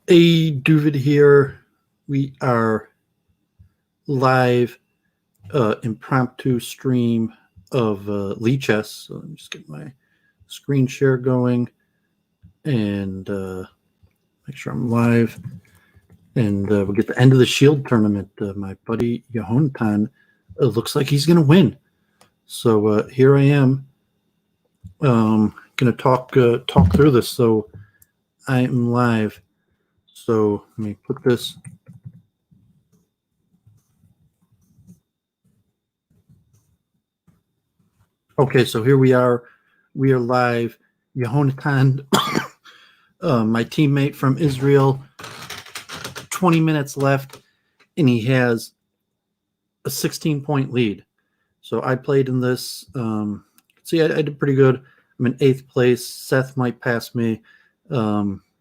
A Duvid here. We are live impromptu stream of Lee Chess. So let me just get my screen share going and make sure I'm live. And we'll get the end of the Shield tournament. My buddy Yehonatan looks like he's going to win. So here I am. Going to talk through this. So I am live. So let me put this. Okay, so here we are. We are live. Yehonatan, my teammate from Israel, 20 minutes left, and he has a 16-point lead. So I played in this. See, I did pretty good. I'm in 8th place. Seth might pass me.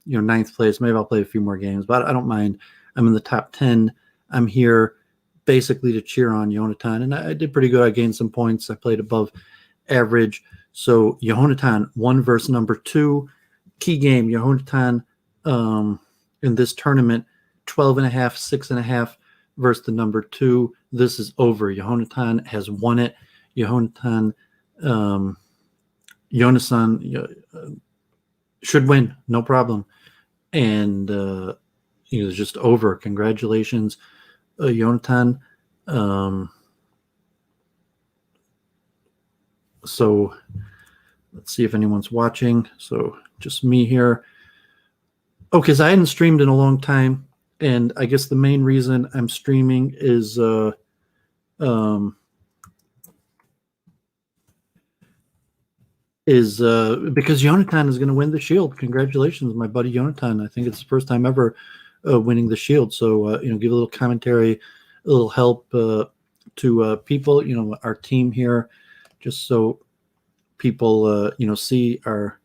9th place. Maybe I'll play a few more games, but I don't mind. I'm in the top 10. I'm here basically to cheer on Yehonatan, and I did pretty good. I gained some points. I played above average. So Yehonatan 1 versus number 2. Key game, Yehonatan in this tournament, 12.5, 6.5 versus the number 2. This is over. Yehonatan has won it. Yehonatan, Yonasan should win, no problem. And it was just over. Congratulations, Yehonatan. So let's see if anyone's watching. So just me here. Oh, because I hadn't streamed in a long time. And I guess the main reason I'm streaming is because Yehonatan is going to win the Shield. Congratulations, my buddy Yehonatan. I think it's the first time ever winning the Shield. So, give a little commentary, a little help to people, our team here, just so people, see our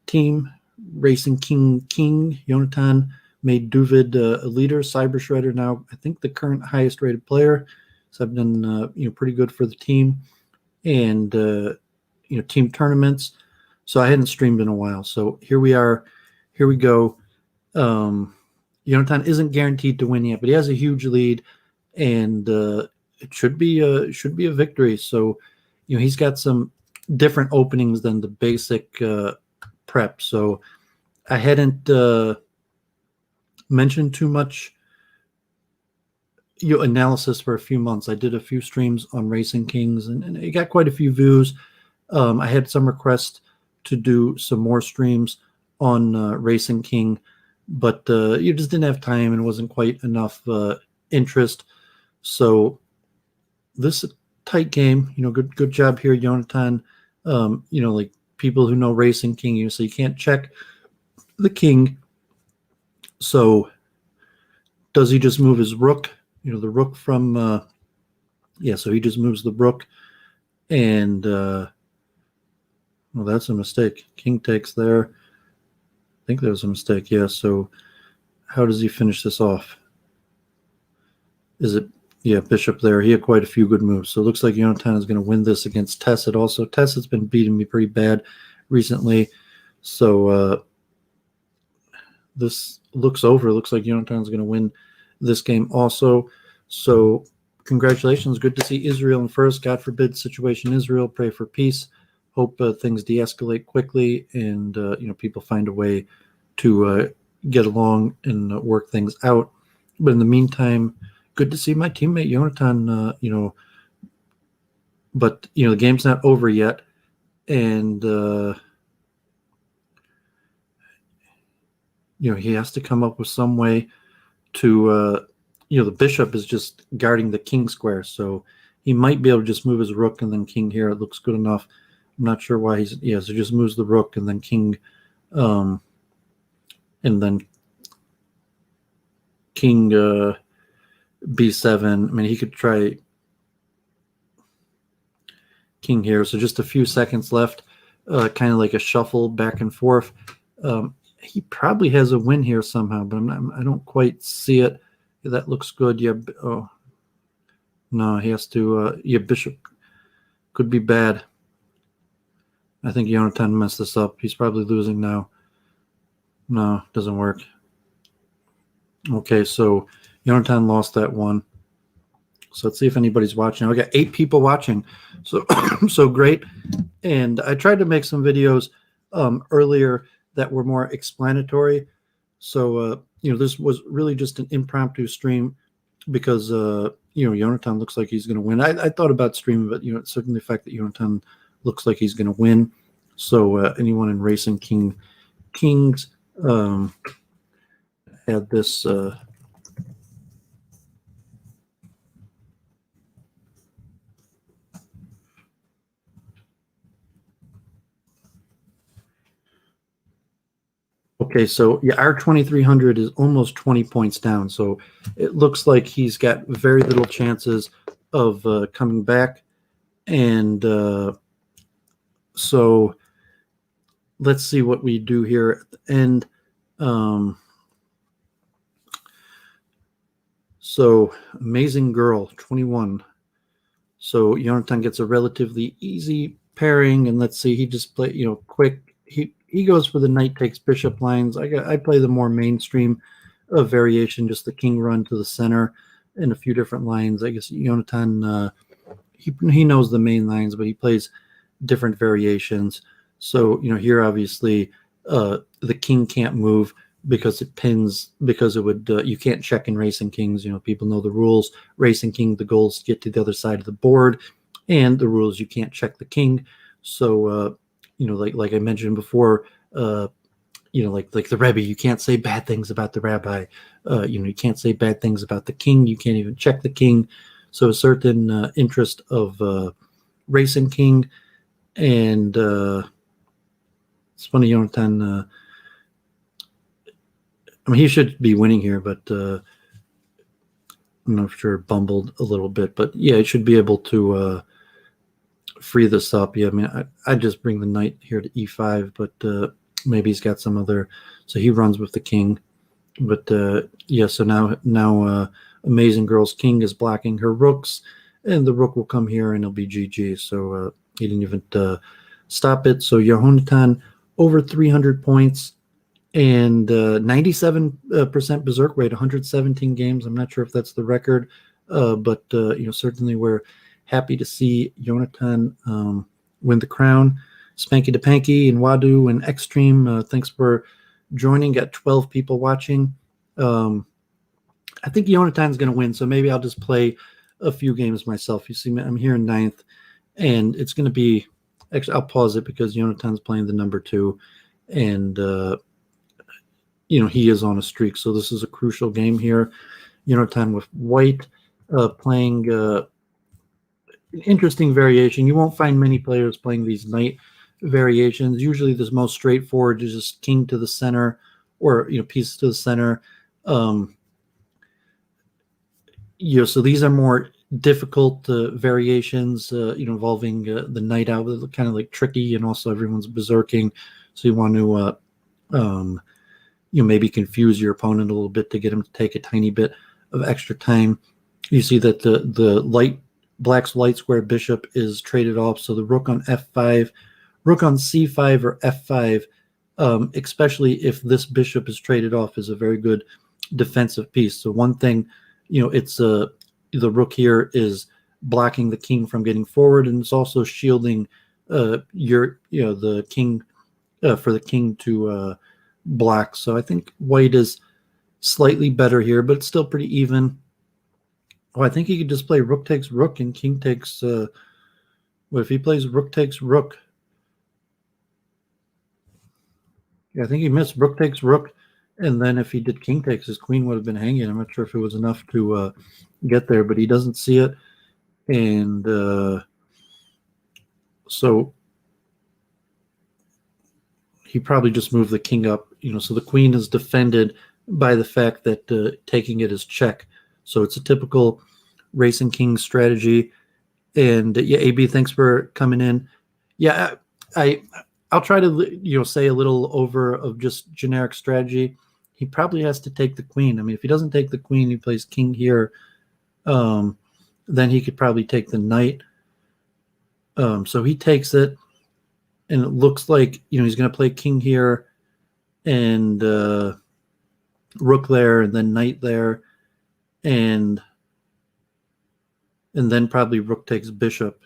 team. Racing King Yehonatan made Duvid a leader. Cyber Shredder now, I think, the current highest rated player. So I've done pretty good for the team, and team tournaments. So I hadn't streamed in a while. So here we are. Here we go. Yehonatan isn't guaranteed to win yet, but he has a huge lead, and it should be a victory. So he's got some different openings than the basic prep. So I hadn't mentioned too much analysis for a few months. I did a few streams on Racing Kings, and it got quite a few views. I had some requests to do some more streams on Racing King, but you just didn't have time and wasn't quite enough interest. So this tight game, good job here, Yehonatan. Like people who know Racing King, so you can't check the king. So does he just move his rook? The rook from so he just moves the rook, and well, that's a mistake. King takes there. I think there was a mistake. Yeah. So how does he finish this off? Is it bishop there? He had quite a few good moves. So it looks like Yehonatan is going to win this against Tesset. Also, Tesset's been beating me pretty bad recently. So this looks over. It looks like Yehonatan is going to win this game also. So congratulations. Good to see Israel in first. God forbid situation Israel. Pray for peace. Hope things de-escalate quickly, and people find a way to get along and work things out. But in the meantime, good to see my teammate Yehonatan. But the game's not over yet, and he has to come up with some way to the bishop is just guarding the king square, so he might be able to just move his rook and then king here. It looks good enough. I'm not sure why so just moves the rook and then king, and then king b7. I mean, he could try king here. So just a few seconds left, kind of like a shuffle back and forth. He probably has a win here somehow, but I don't quite see it. That looks good. Yeah. Oh no, he has to. Bishop could be bad. I think Yehonatan messed this up. He's probably losing now. No, doesn't work. Okay, so Yonatan lost that one. So let's see if anybody's watching. I got 8 people watching, so so great. And I tried to make some videos earlier that were more explanatory. So this was really just an impromptu stream because Yonatan looks like he's going to win. I thought about streaming, but certainly the fact that Yonatan looks like he's going to win. So anyone in Racing Kings had this. Okay, so yeah, our 2300 is almost 20 points down. So it looks like he's got very little chances of coming back. And so let's see what we do here at the end. So Amazing Girl, 21. So Yonatan gets a relatively easy pairing, and let's see, he just play quick. He goes for the knight takes bishop lines. I play the more mainstream variation, just the king run to the center and a few different lines. I guess Yonatan he knows the main lines, but he plays different variations. So here obviously the king can't move because it pins, because it would you can't check in Racing Kings. People know the rules. Racing King, the goal is to get to the other side of the board, and the rules you can't check the king. So like I mentioned before, like the Rebbe, you can't say bad things about the rabbi. You can't say bad things about the king. You can't even check the king. So a certain interest of Racing King, and it's funny, Yonatan. I mean, he should be winning here, but I'm not sure, bumbled a little bit. But yeah, he should be able to free this up. Yeah, I mean, I just bring the knight here to e5, but maybe he's got some other. So he runs with the king, but yeah. So now Amazing Girl's king is blocking her rooks, and the rook will come here and it'll be GG. So he didn't even stop it. So Yehonatan over 300 points. And 97% berserk rate, 117 games. I'm not sure if that's the record, but certainly we're happy to see Yonatan win the crown. Spanky to Panky and Wadu and Extreme, thanks for joining. Got 12 people watching. I think Yonatan's going to win, so maybe I'll just play a few games myself. You see, I'm here in 9th, and it's going to be. Actually, I'll pause it because Yonatan's playing the number 2, and he is on a streak. So this is a crucial game here. Yonatan with white playing interesting variation. You won't find many players playing these knight variations. Usually the most straightforward is just king to the center, or pieces to the center. So these are more difficult variations, involving the knight out, kind of like tricky, and also everyone's berserking. So you want to maybe confuse your opponent a little bit to get him to take a tiny bit of extra time. You see that the black's light square bishop is traded off, so the rook on f5, rook on c5 or f5, especially if this bishop is traded off, is a very good defensive piece. So one thing, it's the rook here is blocking the king from getting forward, and it's also shielding the king for the king to block. So I think white is slightly better here, but it's still pretty even. Oh, I think he could just play rook takes rook and king takes. What if he plays rook takes rook? Yeah, I think he missed rook takes rook, and then if he did king takes, his queen would have been hanging. I'm not sure if it was enough to get there, but he doesn't see it, and so he probably just moved the king up. So the queen is defended by the fact that taking it is check. So it's a typical Racing King strategy. And yeah, AB, thanks for coming in. Yeah, I'll try to say a little over of just generic strategy. He probably has to take the queen. I mean, if he doesn't take the queen, he plays king here. Then he could probably take the knight. So he takes it, and it looks like he's going to play king here, and rook there, and then knight there, and then probably rook takes bishop.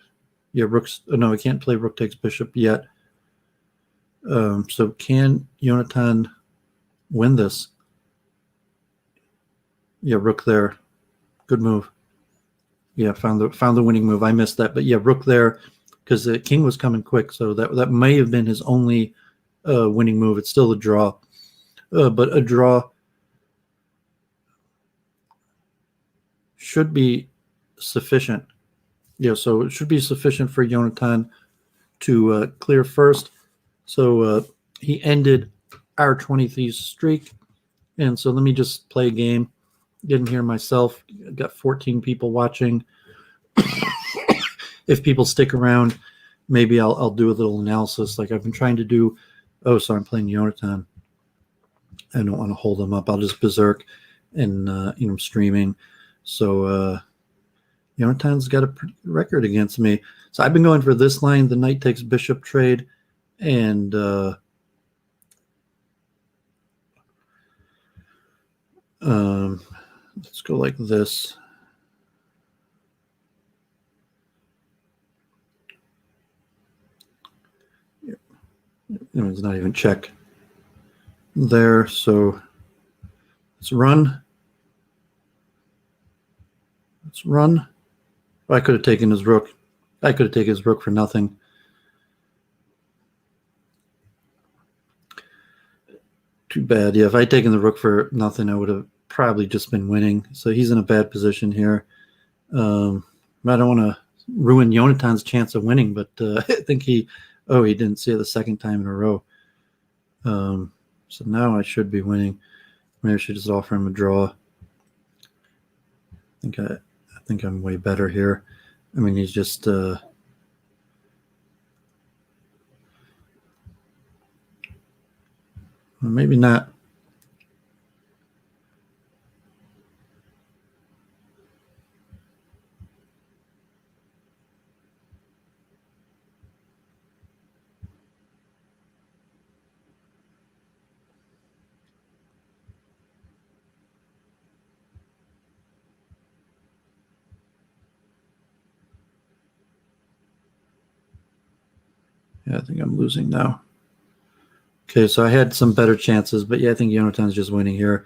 Yeah, rook's no, I can't play rook takes bishop yet. So can Yehonatan win this? Yeah, rook there. Good move. Yeah, found the winning move. I missed that, but yeah, rook there because the king was coming quick, so that may have been his only winning move. It's still a draw, but a draw should be sufficient. Yeah, so it should be sufficient for Yehonatan to clear first. So he ended our 20 Thieves streak, and so let me just play a game. Didn't hear myself. Got 14 people watching. If people stick around, maybe I'll do a little analysis like I've been trying to do. Oh, so I'm playing Yehonatan. I don't want to hold them up. I'll just berserk and I'm streaming. So Yehonatan got a record against me. So I've been going for this line, the knight takes bishop trade, and let's go like this. It's not even check there, so let's run. Let's run. Oh, I could have taken his rook. I could have taken his rook for nothing. Too bad. Yeah, if I'd taken the rook for nothing, I would have probably just been winning. So he's in a bad position here. I don't want to ruin Yehonatan chance of winning, but I think he didn't see it the second time in a row. So now I should be winning. Maybe I should just offer him a draw. I think I'm way better here. I mean, he's just maybe not. Yeah, I think I'm losing now. Okay, so I had some better chances, but yeah, I think Yehonatan just winning here.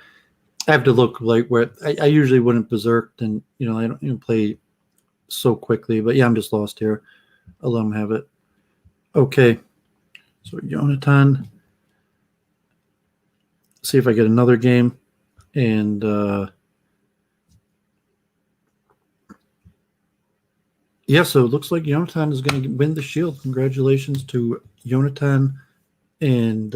I have to look like where I usually wouldn't berserk, and I don't even play so quickly. But yeah, I'm just lost here. I'll let him have it. Okay, so Yehonatan. See if I get another game, and yeah, so it looks like Yehonatan is going to win the shield. Congratulations to Yehonatan, and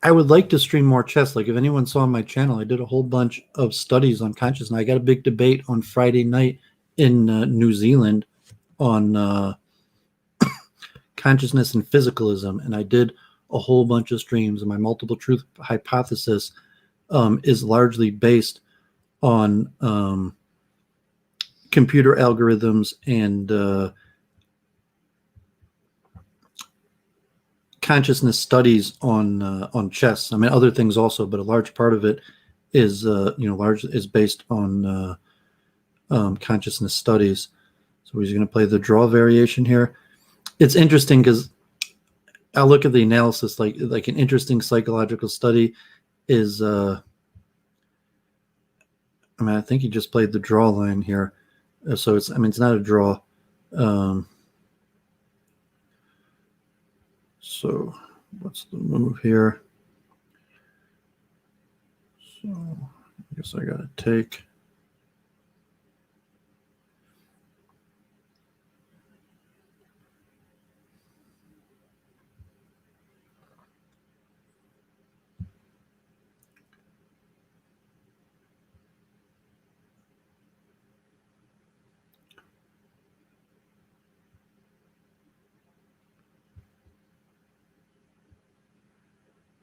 I would like to stream more chess. Like if anyone saw my channel, I did a whole bunch of studies on consciousness. I got a big debate on Friday night in New Zealand on consciousness and physicalism, and I did a whole bunch of streams. And my multiple truth hypothesis is largely based on computer algorithms and consciousness studies on chess. I mean, other things also, but a large part of it is is based on consciousness studies. So he's going to play the draw variation here. It's interesting because I'll look at the analysis. Like an interesting psychological study is. I think he just played the draw line here, so it's not a draw. So what's the move here? So I guess I got to take.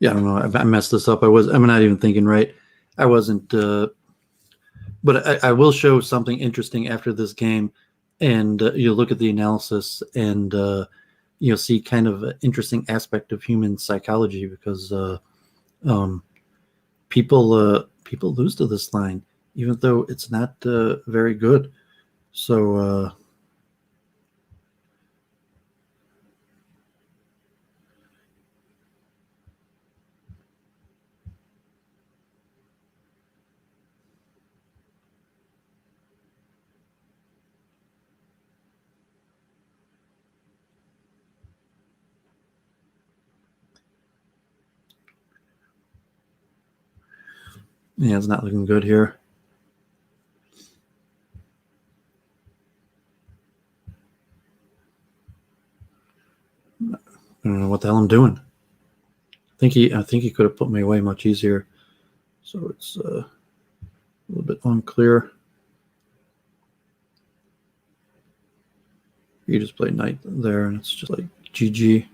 Yeah, I don't know. I messed this up. I'm not even thinking right. I wasn't. But I will show something interesting after this game, and you look at the analysis, and see kind of an interesting aspect of human psychology, because um, people lose to this line, even though it's not very good. So yeah, it's not looking good here. I don't know what the hell I'm doing. I think he could have put me away much easier. So it's a little bit unclear. He just played knight there, and it's just like GG.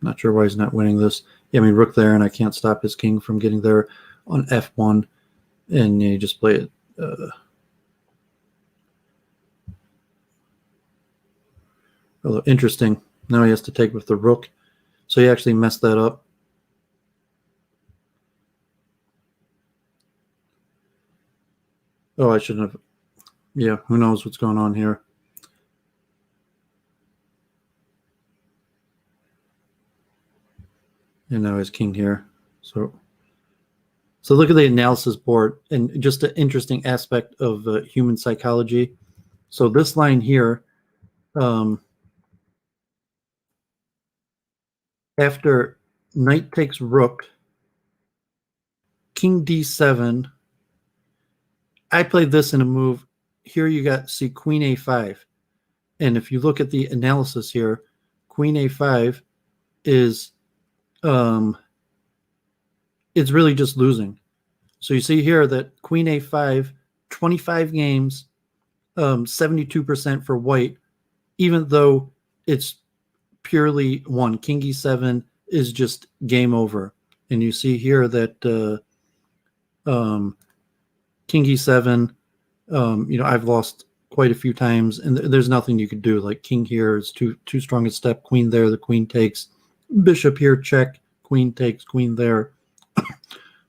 Not sure why he's not winning this. Yeah, I mean, rook there, and I can't stop his king from getting there on f1, and you just play it. Although interesting. Now he has to take with the rook, so he actually messed that up. Oh, I shouldn't have. Yeah, who knows what's going on here. And now his king here. So look at the analysis board, and just an interesting aspect of human psychology. So this line here, after knight takes rook, king d7. I played this in a move. Here you got, see, queen a5. And if you look at the analysis here, queen a5 is it's really just losing. So you see here that queen a5, 25 games, 72% for white, even though it's purely won. King e7 is just game over. And you see here that king e7, I've lost quite a few times, and there's nothing you could do. Like king here is too strong a step. Queen there, the queen takes. Bishop here, check. Queen takes, queen there.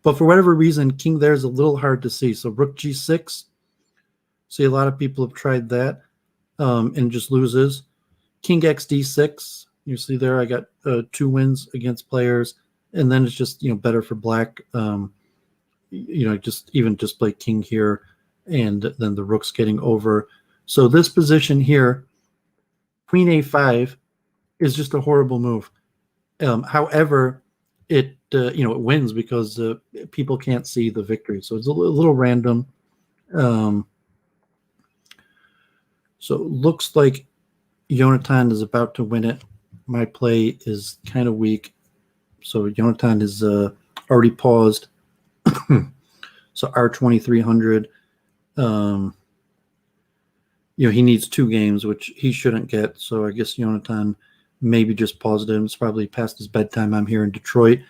But for whatever reason, king there is a little hard to see. So rook g6. See, a lot of people have tried that and just loses. King x d6. You see there, I got 2 wins against players, and then it's just better for black. Just play king here, and then the rook's getting over. So this position here, queen a5, is just a horrible move. However, it it wins because people can't see the victory, so it's a little random. So it looks like Yehonatan is about to win it. My play is kind of weak, so Yehonatan is already paused. So R2300, he needs 2 games, which he shouldn't get. So I guess Yehonatan maybe just paused him. It's probably past his bedtime. I'm here in Detroit,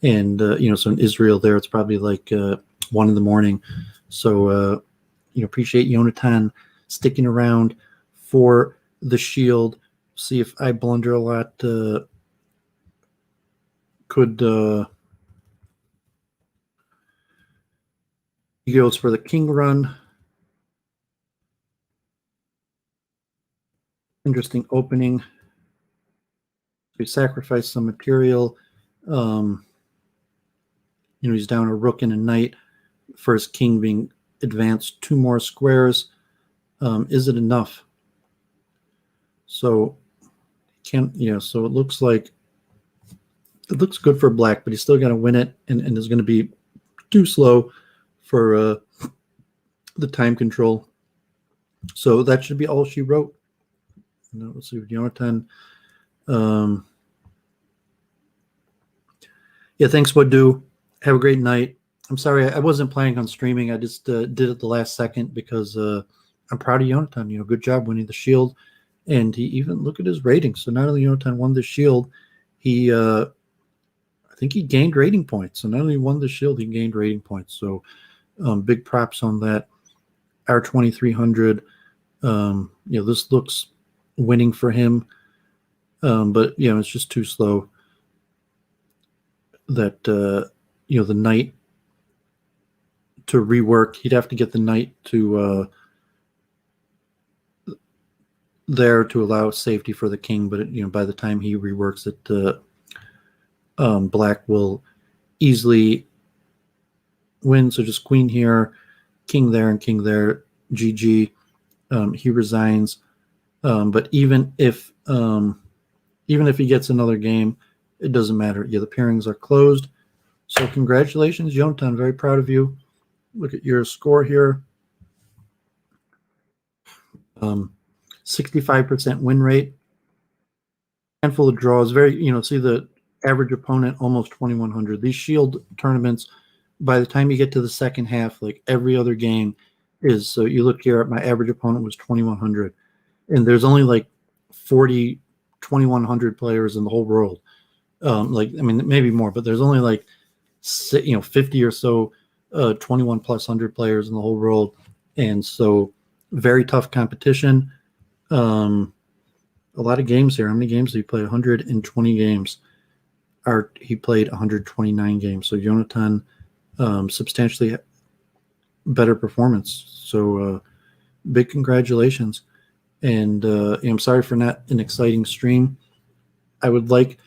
and so in Israel there, it's probably like 1 in the morning. So appreciate Yehonatan sticking around for the shield. See if I blunder a lot. He goes for the king run. Interesting opening. So he sacrificed some material. He's down a rook and a knight for his king being advanced 2 more squares. Is it enough? So so it looks good for black, but he's still got to win it, and is going to be too slow for the time control. So that should be all she wrote. Let's see, Yehonatan. Yeah, thanks, Wadu. Have a great night. I'm sorry, I wasn't planning on streaming. I just did it the last second because I'm proud of Yehonatan. Good job winning the shield. And he even, look at his rating. So not only Yehonatan won the shield, he I think he gained rating points. So not only won the shield, he gained rating points. So big props on that. R2300. This looks winning for him. But it's just too slow. That the knight to rework, he'd have to get the knight to there to allow safety for the king. But by the time he reworks it, black will easily win. So just queen here, king there, and king there. GG. He resigns. But even if he gets another game, it doesn't matter. Yeah, the pairings are closed. So congratulations, Yehonatan. Very proud of you. Look at your score here. 65% win rate. Handful of draws. Very, see the average opponent almost 2,100. These Shield tournaments, by the time you get to the second half, like every other game is. So you look here at my average opponent was 2,100, and there's only like 40, 2,100 players in the whole world. Maybe more, but there's only like 50 or so 21 plus 100 players in the whole world, and so very tough competition. A lot of games here. How many games did he play? 120 games. He played 129 games. So Yehonatan, substantially better performance. So big congratulations. And I'm sorry for not an exciting stream. I would like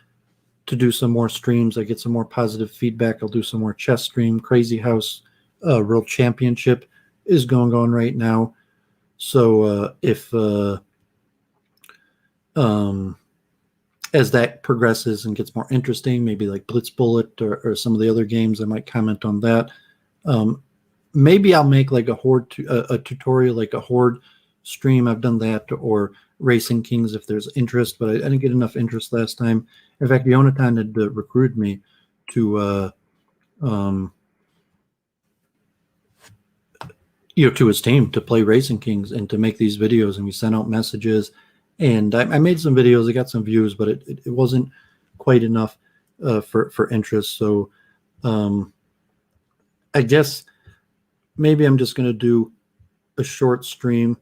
to do some more streams. I get some more positive feedback. I'll do some more chess stream. Crazy House World Championship is going on right now. So if as that progresses and gets more interesting, maybe like Blitz Bullet or some of the other games, I might comment on that. Maybe I'll make like a horde a tutorial, like a horde stream. I've done that, or Racing Kings if there's interest, but I didn't get enough interest last time. In fact, Yehonatan had recruited me to to his team to play Racing Kings and to make these videos, and we sent out messages. And I made some videos. I got some views, but it wasn't quite enough for interest. So I guess maybe I'm just going to do a short stream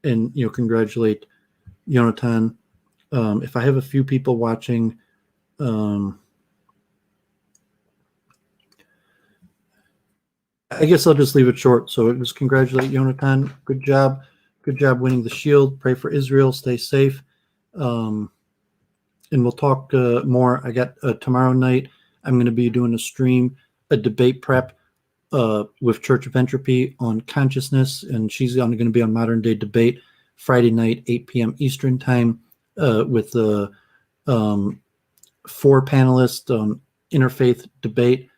and congratulate Yehonatan. If I have a few people watching, I guess I'll just leave it short. So it was congratulate Yehonatan. Good job. Good job winning the Shield. Pray for Israel. Stay safe. And we'll talk more. I got tomorrow night, I'm going to be doing a stream, a debate prep with Church of Entropy on consciousness. And she's going to be on Modern Day Debate Friday night, 8 p.m. Eastern time with the 4 panelists on interfaith debate.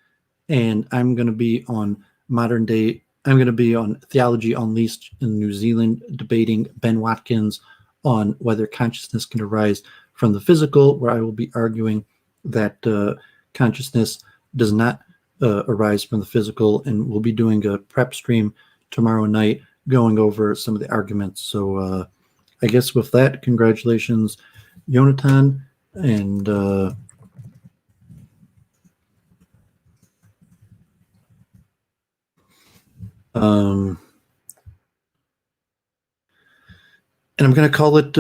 And I'm going to be on Modern Day. I'm going to be on Theology Unleashed in New Zealand, debating Ben Watkins on whether consciousness can arise from the physical, where I will be arguing that consciousness does not arise from the physical, and we'll be doing a prep stream tomorrow night going over some of the arguments. So I guess with that, congratulations, Yehonatan, and and I'm going to call it,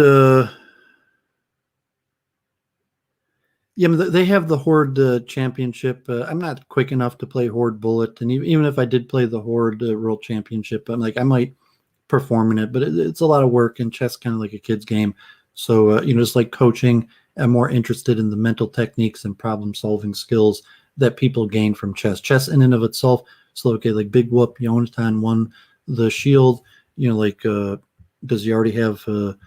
they have the Horde Championship. I'm not quick enough to play Horde Bullet. And even if I did play the Horde World Championship, I'm like, I might perform in it, but it's a lot of work, and chess kind of like a kid's game. So, just like coaching, I'm more interested in the mental techniques and problem-solving skills that people gain from chess. Chess in and of itself, so okay, like big whoop, Yehonatan won the Shield, does he already have the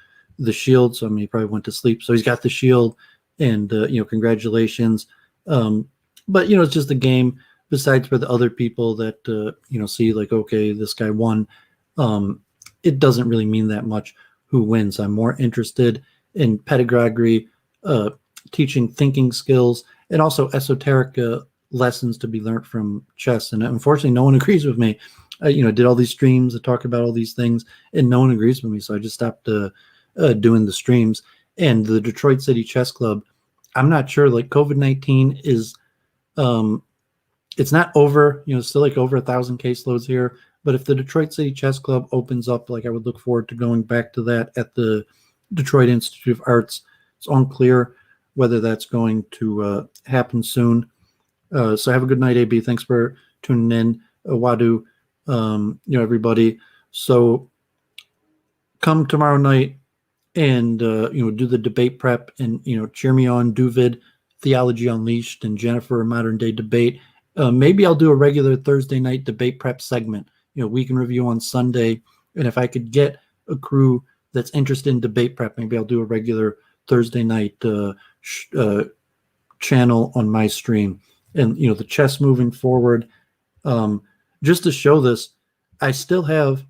Shield? So, he probably went to sleep. So he's got the Shield, and, congratulations. But, it's just a game. Besides for the other people that, see like, okay, this guy won. It doesn't really mean that much who wins. I'm more interested in pedagogy, teaching thinking skills, and also esoteric lessons to be learned from chess. And unfortunately, no one agrees with me. Did all these streams that talk about all these things, and no one agrees with me. So I just stopped doing the streams. And the Detroit City Chess Club, I'm not sure, like COVID-19 is, it's not over, still like over 1,000 caseloads here. But if the Detroit City Chess Club opens up, like I would look forward to going back to that at the Detroit Institute of Arts. It's unclear whether that's going to happen soon. So have a good night, AB. Thanks for tuning in. Wadu, everybody. So come tomorrow night and do the debate prep, and cheer me on. Duvid, Theology Unleashed, and Jennifer, Modern Day Debate. Maybe I'll do a regular Thursday night debate prep segment. Week in review on Sunday, and if I could get a crew that's interested in debate prep, maybe I'll do a regular Thursday night channel on my stream. And the chess moving forward. Just to show this, I still have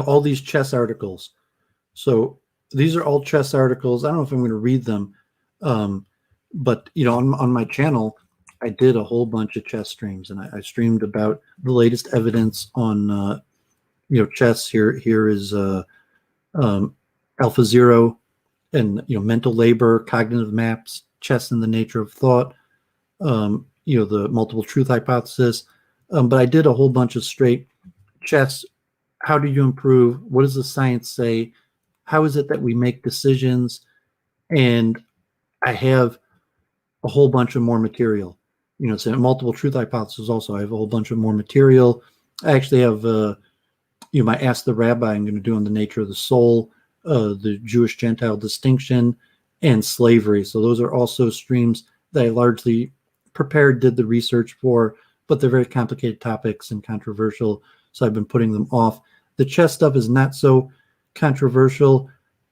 all these chess articles. So these are all chess articles. I don't know if I'm going to read them, but on my channel, I did a whole bunch of chess streams, and I streamed about the latest evidence on chess. Here is AlphaZero, and mental labor, cognitive maps, chess and the nature of thought. The multiple truth hypothesis. But I did a whole bunch of straight chess. How do you improve? What does the science say? How is it that we make decisions? And I have a whole bunch of more material. It's a multiple truth hypothesis also. I have a whole bunch of more material. I actually have, my Ask the Rabbi I'm going to do on the nature of the soul, the Jewish-Gentile distinction, and slavery. So those are also streams that I largely prepared, did the research for, but they're very complicated topics and controversial, so I've been putting them off. The chess stuff is not so controversial,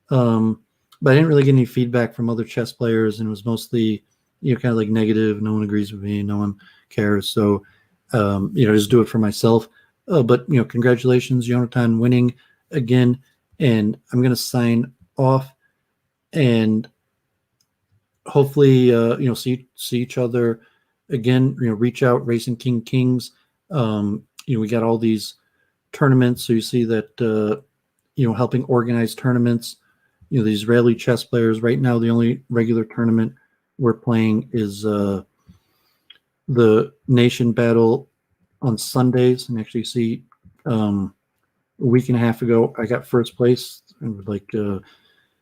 but I didn't really get any feedback from other chess players, and it was mostly kind of like negative. No one agrees with me, no one cares, so just do it for myself. But congratulations, Yehonatan, winning again, and I'm going to sign off, and hopefully see each other again. Reach out, Racing King Kings. We got all these tournaments, so you see that helping organize tournaments. The Israeli chess players right now, the only regular tournament we're playing is the Nation Battle on Sundays. And actually see a week and a half ago I got first place, and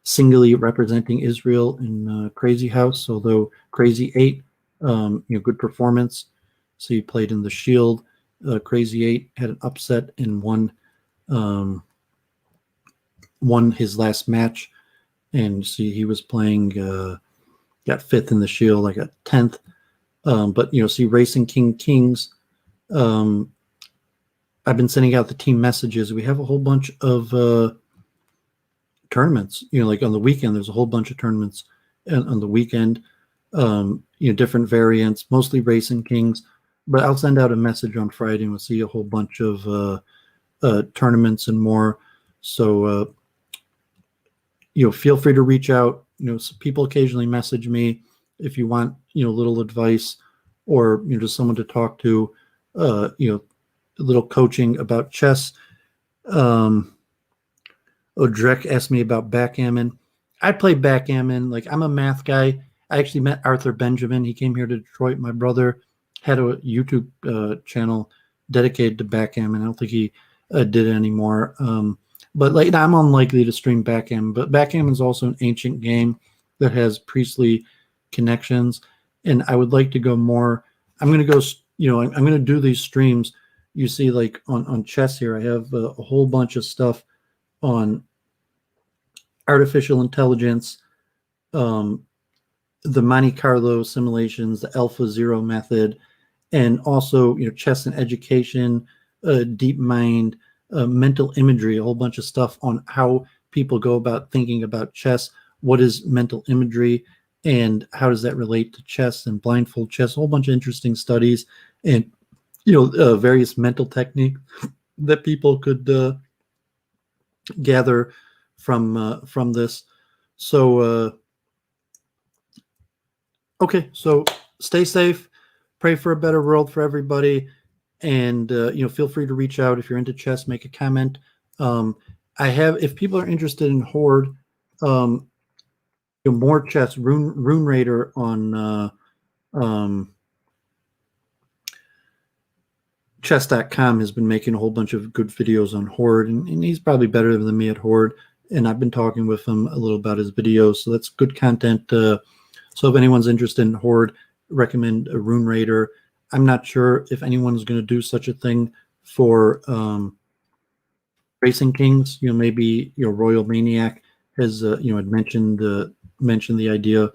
singly representing Israel in Crazy House, although Crazy 8, good performance. So he played in the Shield. Crazy 8 had an upset and won his last match. And see, he was playing, got 5th in the Shield. I got 10th. But see, Racing King Kings, I've been sending out the team messages. We have a whole bunch of tournaments, like on the weekend. There's a whole bunch of tournaments on the weekend, different variants, mostly Racing Kings. But I'll send out a message on Friday, and we'll see a whole bunch of tournaments and more. So feel free to reach out. So people occasionally message me if you want a little advice, or just someone to talk to, a little coaching about chess. Drek asked me about backgammon. I play backgammon. Like, I'm a math guy. I actually met Arthur Benjamin. He came here to Detroit. My brother had a YouTube channel dedicated to backgammon. I don't think he did it anymore. But I'm unlikely to stream backgammon. But backgammon is also an ancient game that has priestly connections, and I would like to go more. I'm going to go. I'm going to do these streams. You see, like on chess here, I have a whole bunch of stuff on artificial intelligence, the Monte Carlo simulations, the AlphaZero method, and also chess and education, deep mind, mental imagery, a whole bunch of stuff on how people go about thinking about chess. What is mental imagery, and how does that relate to chess and blindfold chess? A whole bunch of interesting studies, and various mental techniques that people could gather from this. So okay, so stay safe, pray for a better world for everybody, and feel free to reach out if you're into chess. Make a comment. I have, if people are interested in Horde, more chess. Rune Raider on chess.com has been making a whole bunch of good videos on Horde, and he's probably better than me at Horde. and I've been talking with him a little about his videos. So that's good content. So if anyone's interested in Horde, recommend a Rune Raider. I'm not sure if anyone's going to do such a thing for Racing Kings. Maybe Royal Maniac has had mentioned the idea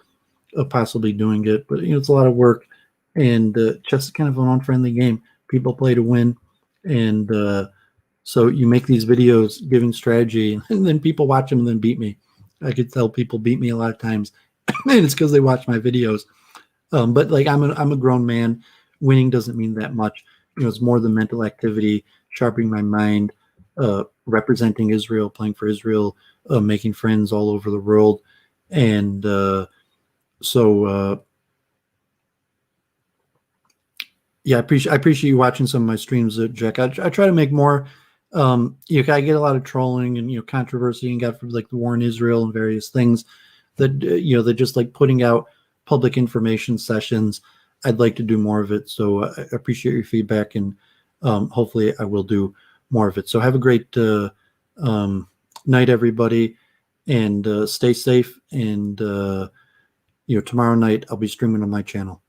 of possibly doing it, but it's a lot of work, and chess is kind of an unfriendly game. People play to win, and so you make these videos giving strategy, and then people watch them and then beat me. I could tell people beat me a lot of times, and it's because they watch my videos. But like I'm a grown man. Winning doesn't mean that much. It's more the mental activity, sharpening my mind, representing Israel, playing for Israel, making friends all over the world, and so yeah, I appreciate you watching some of my streams, Jack. I try to make more. I get a lot of trolling and controversy and got from like the war in Israel and various things that they're just like putting out public information sessions. I'd like to do more of it, so I appreciate your feedback, and hopefully I will do more of it. So have a great night, everybody, and stay safe. And tomorrow night I'll be streaming on my channel.